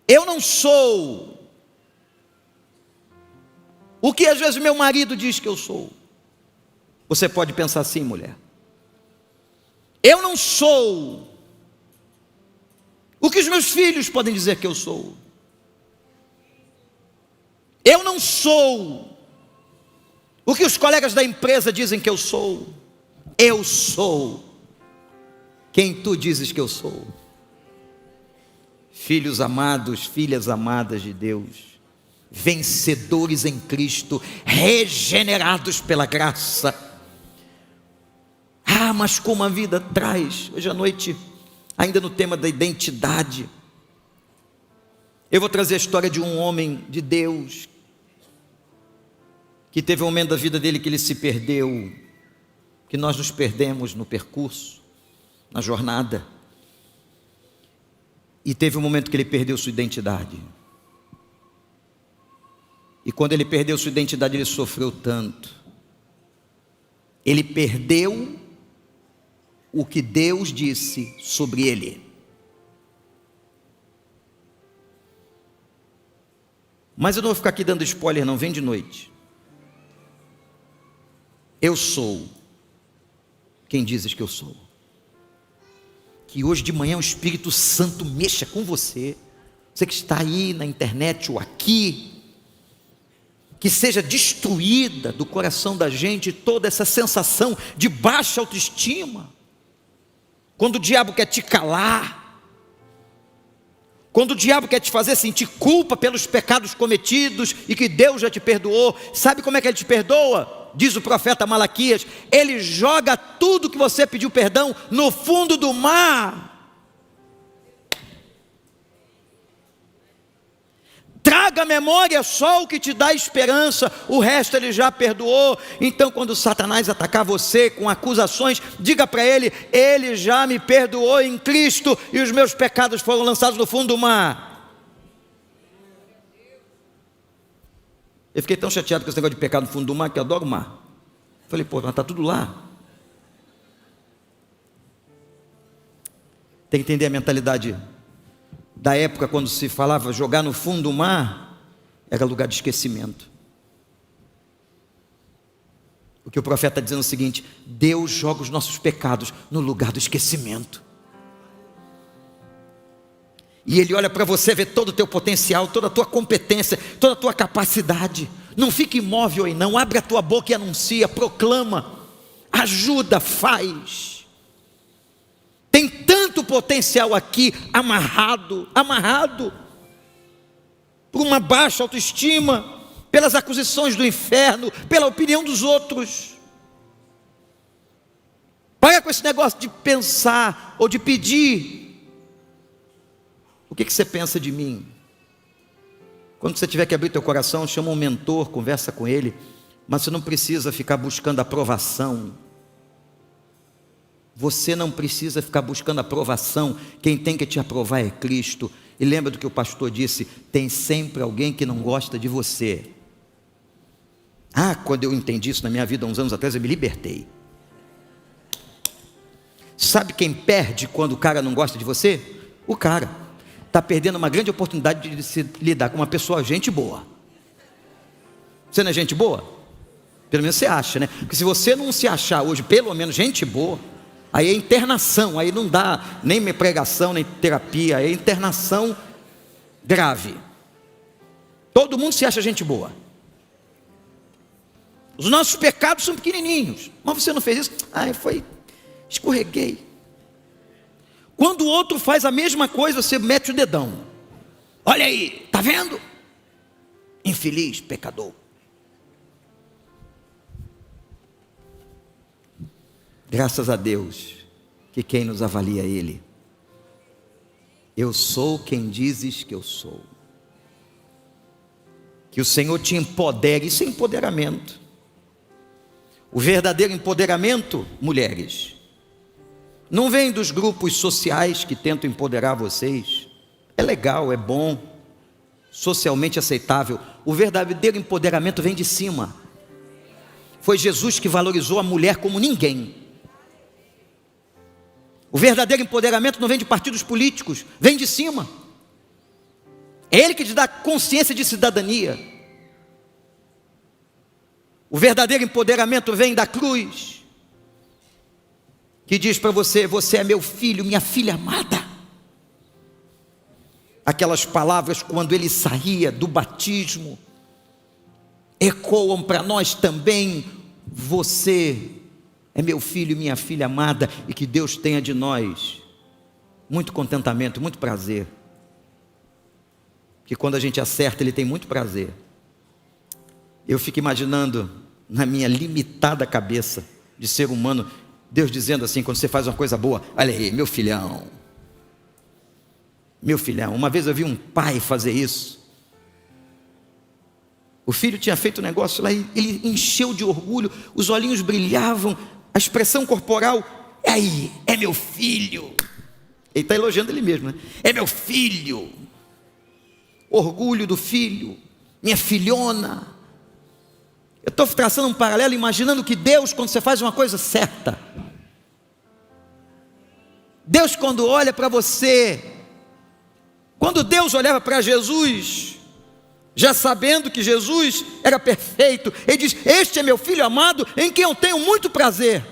Eu não sou o que às vezes meu marido diz que eu sou. Você pode pensar assim, mulher: eu não sou o que os meus filhos podem dizer que eu sou. Eu não sou o que os colegas da empresa dizem que eu sou. Eu sou quem tu dizes que eu sou. Filhos amados, filhas amadas de Deus, vencedores em Cristo, regenerados pela graça. Mas como a vida traz, hoje à noite, ainda no tema da identidade, eu vou trazer a história de um homem de Deus, que teve um momento da vida dele que ele se perdeu, que nós nos perdemos no percurso, na jornada, e teve um momento que ele perdeu sua identidade, e quando ele perdeu sua identidade, ele sofreu tanto. Ele perdeu o que Deus disse sobre ele. Mas eu não vou ficar aqui dando spoiler não, vem de noite. Eu sou quem dizes que eu sou. Que hoje de manhã o Espírito Santo mexa com você. Você que está aí na internet ou aqui, que seja destruída do coração da gente toda essa sensação de baixa autoestima. Quando o diabo quer te calar, quando o diabo quer te fazer sentir culpa pelos pecados cometidos e que Deus já te perdoou, sabe como é que Ele te perdoa? diz o profeta Malaquias, Ele joga tudo que você pediu perdão no fundo do mar. Traga à memória só o que te dá esperança, o resto Ele já perdoou. Então quando Satanás atacar você com acusações, diga para ele, Ele já me perdoou em Cristo e os meus pecados foram lançados no fundo do mar. Eu fiquei tão chateado com esse negócio de pecado no fundo do mar, que eu adoro o mar. Falei, pô, mas está tudo lá. Tem que entender a mentalidade da época, quando se falava jogar no fundo do mar, era lugar de esquecimento. O que o profeta está dizendo é o seguinte: Deus joga os nossos pecados no lugar do esquecimento. E Ele olha para você, vê todo o teu potencial, toda a tua competência, toda a tua capacidade. Não fique imóvel aí não, abre a tua boca e anuncia, proclama, ajuda, faz. Tem tanto potencial aqui amarrado por uma baixa autoestima, pelas acusações do inferno, pela opinião dos outros. Para com esse negócio de pensar ou de pedir. O que você pensa de mim? Quando você tiver que abrir teu coração, chama um mentor, conversa com ele, mas você não precisa ficar buscando aprovação. Você não precisa ficar buscando aprovação. Quem tem que te aprovar é Cristo. E lembra do que o pastor disse: tem sempre alguém que não gosta de você. Quando eu entendi isso na minha vida, há uns anos atrás, eu me libertei. Sabe quem perde quando o cara não gosta de você? O cara está perdendo uma grande oportunidade de se lidar com uma pessoa gente boa. Você não é gente boa? Pelo menos você acha, né? Porque se você não se achar hoje pelo menos gente boa, aí é internação, aí não dá nem pregação, nem terapia, aí é internação grave. Todo mundo se acha gente boa. Os nossos pecados são pequenininhos. Mas você não fez isso? Escorreguei. Quando o outro faz a mesma coisa, você mete o dedão. Olha aí, tá vendo? Infeliz, pecador. Graças a Deus, que quem nos avalia é Ele. Eu sou quem dizes que eu sou. Que o Senhor te empodere, isso é empoderamento. O verdadeiro empoderamento, mulheres, não vem dos grupos sociais que tentam empoderar vocês. É legal, é bom, socialmente aceitável. O verdadeiro empoderamento vem de cima. Foi Jesus que valorizou a mulher como ninguém. O verdadeiro empoderamento não vem de partidos políticos, vem de cima. É Ele que te dá consciência de cidadania. O verdadeiro empoderamento vem da cruz, que diz para você: você é meu filho, minha filha amada. Aquelas palavras, quando Ele saía do batismo, ecoam para nós também: você é meu filho, minha filha amada. E que Deus tenha de nós muito contentamento, muito prazer. Que quando a gente acerta, Ele tem muito prazer. Eu fico imaginando, na minha limitada cabeça de ser humano, Deus dizendo assim, quando você faz uma coisa boa: olha aí, meu filhão. Meu filhão. Uma vez eu vi um pai fazer isso. O filho tinha feito um negócio lá, ele encheu de orgulho, os olhinhos brilhavam, a expressão corporal: aí, é meu filho. Ele está elogiando ele mesmo, né? É meu filho. Orgulho do filho, minha filhona. Eu estou traçando um paralelo, imaginando que Deus, quando você faz uma coisa certa, Deus, quando olha para você, quando Deus olhava para Jesus, já sabendo que Jesus era perfeito, Ele diz: este é meu filho amado, em quem eu tenho muito prazer.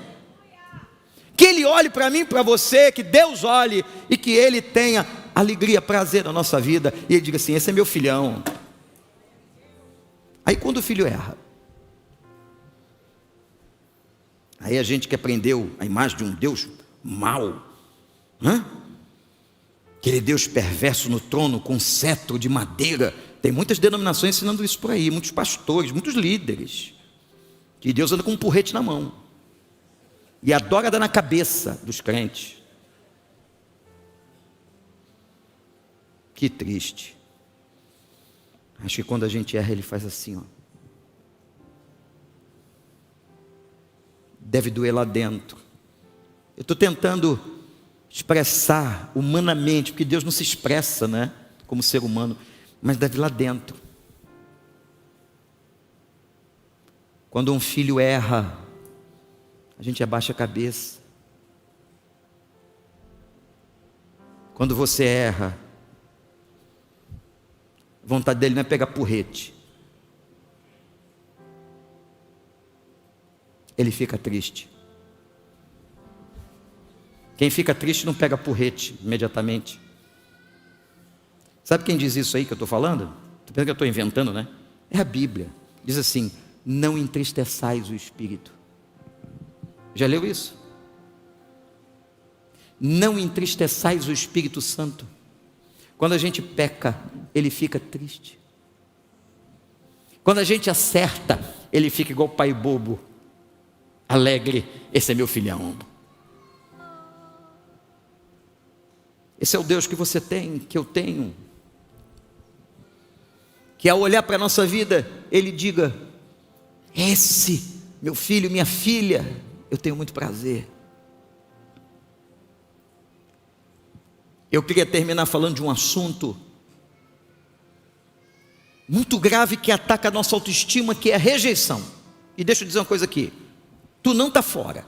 Que Ele olhe para mim, para você, que Deus olhe e que Ele tenha alegria, prazer na nossa vida, e Ele diga assim: esse é meu filhão. Aí quando o filho erra, aí a gente que aprendeu a imagem de um Deus mau, aquele Deus perverso no trono com cetro de madeira. Tem muitas denominações ensinando isso por aí, muitos pastores, muitos líderes, que Deus anda com um porrete na mão e adora dar na cabeça dos crentes. Que triste. Acho que quando a gente erra, Ele faz assim, ó. Deve doer lá dentro. Eu estou tentando expressar humanamente, porque Deus não se expressa, né, como ser humano, mas deve lá dentro. Quando um filho erra, a gente abaixa a cabeça. Quando você erra, a vontade dele não é pegar porrete. Ele fica triste. Quem fica triste não pega porrete imediatamente. Sabe quem diz isso aí que eu estou falando? Tu pensa que eu estou inventando, né? É a Bíblia. Diz assim: não entristeçais o Espírito. Já leu isso? Não entristeçais o Espírito Santo. Quando a gente peca, ele fica triste. Quando a gente acerta, ele fica igual pai bobo, alegre. Esse é meu filhão. Esse é o Deus que você tem, que eu tenho. Que ao olhar para a nossa vida, Ele diga: esse, meu filho, minha filha, eu tenho muito prazer. Eu queria terminar falando de um assunto muito grave que ataca a nossa autoestima, que é a rejeição. E deixa eu dizer uma coisa aqui: tu não está fora.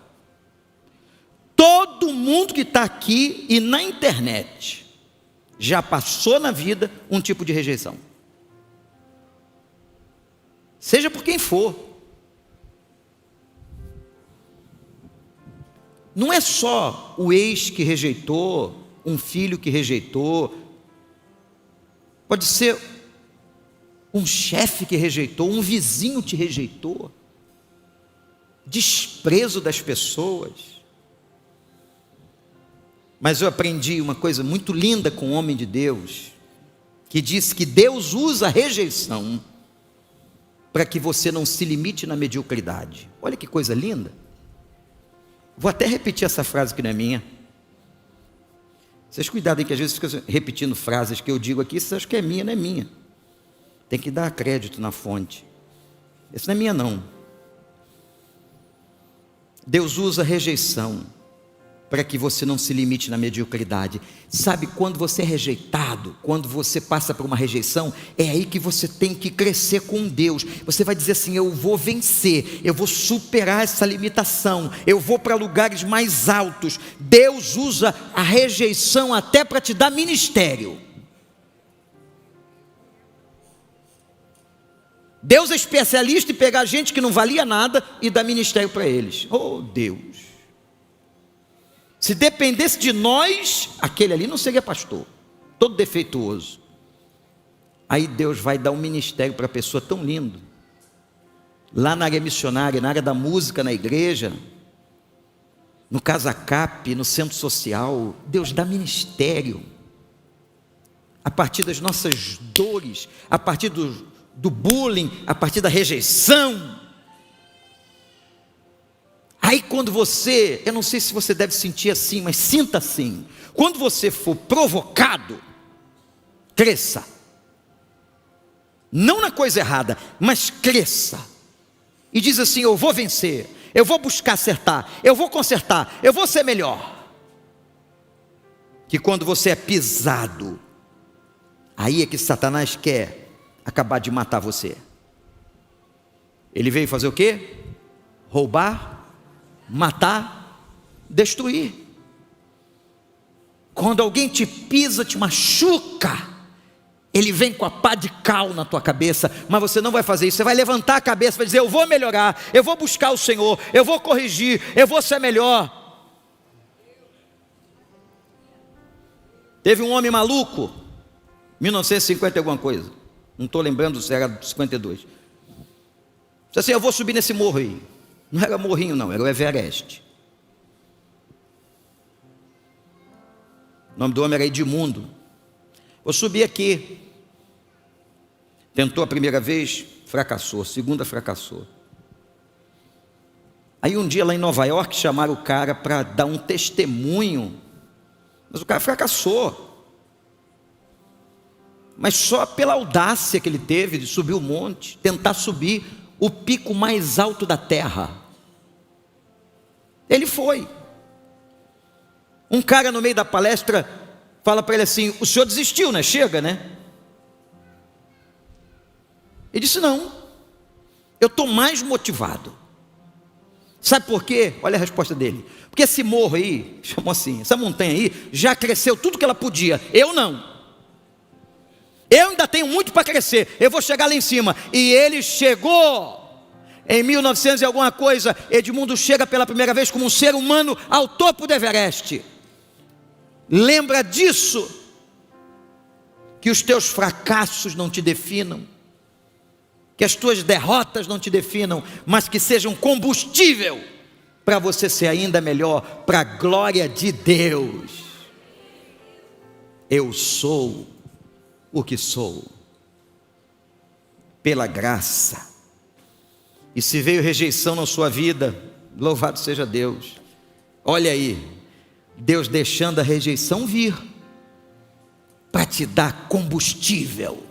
Todo mundo que está aqui e na internet já passou na vida um tipo de rejeição. Seja por quem for. Não é só o ex que rejeitou, um filho que rejeitou. Pode ser um chefe que rejeitou, um vizinho te rejeitou. Desprezo das pessoas. Mas eu aprendi uma coisa muito linda com um homem de Deus, que diz que Deus usa a rejeição para que você não se limite na mediocridade. Olha que coisa linda. Vou até repetir essa frase que não é minha. Vocês cuidado aí, que às vezes ficam repetindo frases que eu digo aqui, vocês acham que é minha, não é minha. Tem que dar crédito na fonte. Essa não é minha, não. Deus usa a rejeição para que você não se limite na mediocridade. Sabe, quando você é rejeitado, quando você passa por uma rejeição, é aí que você tem que crescer com Deus. Você vai dizer assim: eu vou vencer, eu vou superar essa limitação, eu vou para lugares mais altos. Deus usa a rejeição até para te dar ministério. Deus é especialista em pegar gente que não valia nada e dar ministério para eles. Oh Deus! Se dependesse de nós, aquele ali não seria pastor, todo defeituoso. Aí Deus vai dar um ministério para a pessoa tão lindo, lá na área missionária, na área da música, na igreja, no Casacap, no centro social. Deus dá ministério, a partir das nossas dores, a partir do bullying, a partir da rejeição. Aí quando você, eu não sei se você deve sentir assim, mas sinta assim: quando você for provocado, cresça. Não na coisa errada, mas cresça. E diz assim: eu vou vencer, eu vou buscar acertar, eu vou consertar, eu vou ser melhor. Que quando você é pisado, aí é que Satanás quer acabar de matar você. Ele veio fazer o quê? Roubar, matar, destruir. Quando alguém te pisa, te machuca, ele vem com a pá de cal na tua cabeça, mas você não vai fazer isso. Você vai levantar a cabeça, vai dizer: eu vou melhorar, eu vou buscar o Senhor, eu vou corrigir, eu vou ser melhor. Teve um homem maluco, 1950 alguma coisa, não estou lembrando se era 52, disse assim: eu vou subir nesse morro aí. Não era morrinho não, era o Everest. O nome do homem era Edmundo. Vou subir aqui. Tentou a primeira vez, fracassou. A segunda, fracassou. Aí um dia lá em Nova York chamaram o cara para dar um testemunho, mas o cara fracassou. Mas só pela audácia que ele teve de subir o monte, tentar subir o pico mais alto da terra. Ele foi. Um cara no meio da palestra fala para ele assim: o senhor desistiu, né? Chega, né? Ele disse: não, eu estou mais motivado. Sabe por quê? Olha a resposta dele: porque esse morro aí, chamou assim, essa montanha aí, já cresceu tudo que ela podia, eu não. Eu ainda tenho muito para crescer, eu vou chegar lá em cima. E ele chegou. Em 1900 e alguma coisa, Edmundo chega pela primeira vez como um ser humano ao topo do Everest. Lembra disso, que os teus fracassos não te definam, que as tuas derrotas não te definam, mas que sejam combustível para você ser ainda melhor, para a glória de Deus. Eu sou o que sou, pela graça. E se veio rejeição na sua vida, louvado seja Deus. Olha aí, Deus deixando a rejeição vir, para te dar combustível,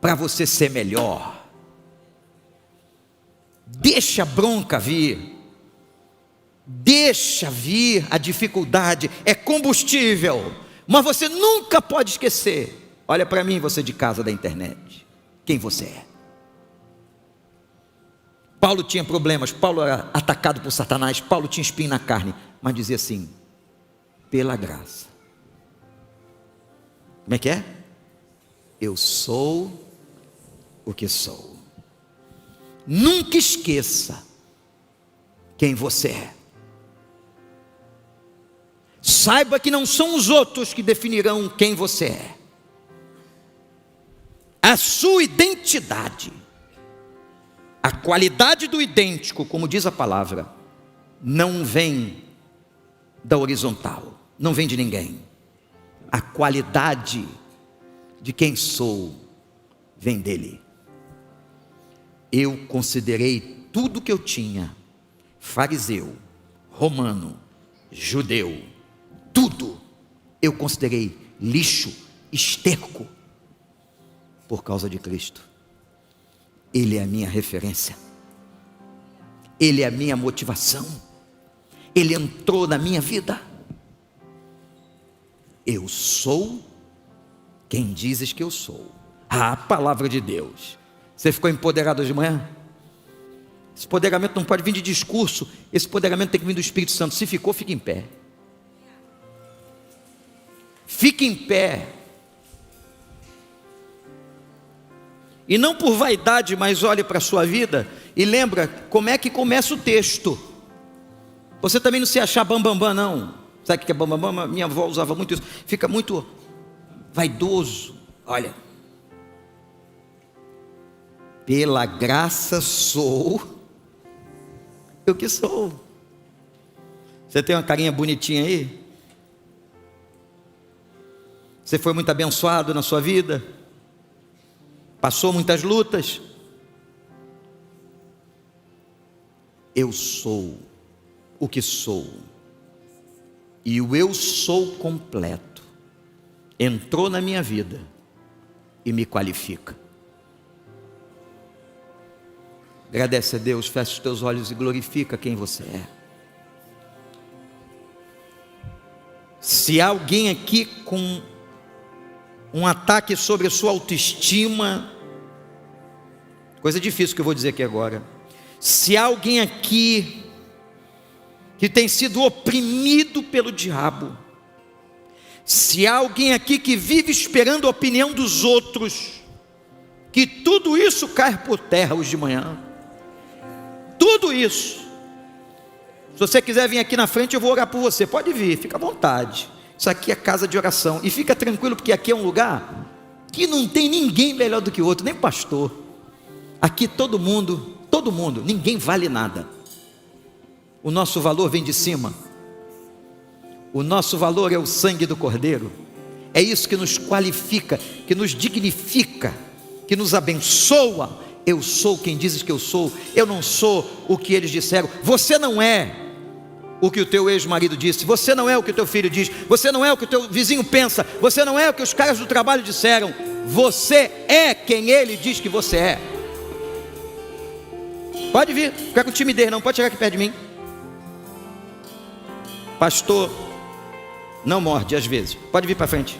para você ser melhor. Deixa a bronca vir, deixa vir a dificuldade, é combustível. Mas você nunca pode esquecer. Olha para mim, você de casa da internet, quem você é. Paulo tinha problemas, Paulo era atacado por Satanás, Paulo tinha espinho na carne, mas dizia assim: pela graça. Como é que é? Eu sou o que sou. Nunca esqueça quem você é. Saiba que não são os outros que definirão quem você é. A sua identidade, a qualidade do idêntico, como diz a palavra, não vem da horizontal, não vem de ninguém. A qualidade de quem sou vem dele. Eu considerei tudo que eu tinha, fariseu, romano, judeu, tudo, eu considerei lixo, esterco, por causa de Cristo. Ele é a minha referência, Ele é a minha motivação, Ele entrou na minha vida. Eu sou quem dizes que eu sou. A palavra de Deus. Você ficou empoderado hoje de manhã? Esse empoderamento não pode vir de discurso, esse empoderamento tem que vir do Espírito Santo. Se ficou, fique em pé. Fique em pé. E não por vaidade, mas olhe para a sua vida e lembra como é que começa o texto. Você também não se achar bambambam, não. Sabe o que é bambambam? Minha avó usava muito isso. Fica muito vaidoso. Olha, pela graça sou eu que sou. Você tem uma carinha bonitinha aí? Você foi muito abençoado na sua vida? Passou muitas lutas? Eu sou o que sou. E o eu sou completo entrou na minha vida e me qualifica. Agradece a Deus, fecha os teus olhos e glorifica quem você é. Se há alguém aqui com um ataque sobre a sua autoestima, coisa difícil que eu vou dizer aqui agora. Se há alguém aqui que tem sido oprimido pelo diabo, se há alguém aqui que vive esperando a opinião dos outros, que tudo isso cai por terra hoje de manhã. Tudo isso. Se você quiser vir aqui na frente, eu vou orar por você. Pode vir, fica à vontade. Isso aqui é casa de oração. E fica tranquilo, porque aqui é um lugar que não tem ninguém melhor do que o outro, nem pastor. Aqui todo mundo, ninguém vale nada. O nosso valor vem de cima. O nosso valor é o sangue do Cordeiro. É isso que nos qualifica, que nos dignifica, que nos abençoa, eu sou quem dizes que eu sou, eu não sou o que eles disseram. Você não é o que o teu ex-marido disse, você não é o que o teu filho diz, você não é o que o teu vizinho pensa, você não é o que os caras do trabalho disseram, você é quem ele diz que você é. Pode vir, fica com timidez, não pode chegar aqui perto de mim. Pastor, não morde às vezes, pode vir para frente.